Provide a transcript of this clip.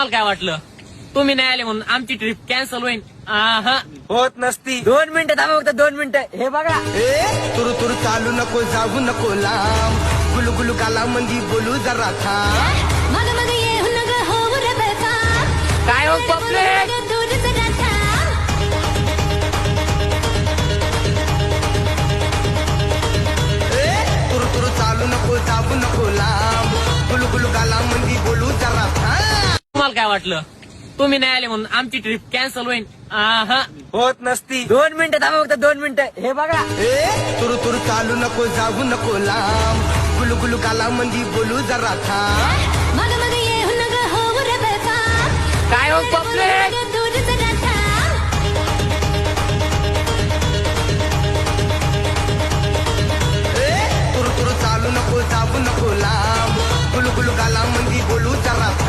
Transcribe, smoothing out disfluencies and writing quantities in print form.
तुम्हाला काय वाटलं तुम्ही नाही आले म्हणून आमची ट्रिप कॅन्सल होईल? आहा. होत नसती. 2 मिनिटं थांबा, फक्त 2 मिनिटं. हे बघा, तुरु तुरु चालू नको, जाऊ नको लांब, गुलू गुलू गाला मंदी बोलू जरा थांब. मग मग येऊ नग होऊ रे बेफाम. काय हो पब्लिक, दूर जरा थांब. तुरु तुरु चालू नको, जाऊ नको लांब, गुलू गुलू गाला मंदी बोलू जरा थांब. तुम्हाला काय वाटलं तुम्ही नाही आले म्हणून आमची ट्रिप कॅन्सल होईल? आहा. होत नसती. 2 मिनिटं थांबा, फक्त 2 मिनिटं. हे बघा, तुरु तुरु चालू नको, जाऊ नको लांब, गुलू गुलू गाला मंदी बोलू जरा थांब. मग मग येऊ नग होऊ रे बेफाम. काय हो पब्लिक, दूर जरा थांब. तुरु तुरु चालू नको, जाऊ नको लांब, गुलू गुलू गाला मंदी बोलू जरा थांब.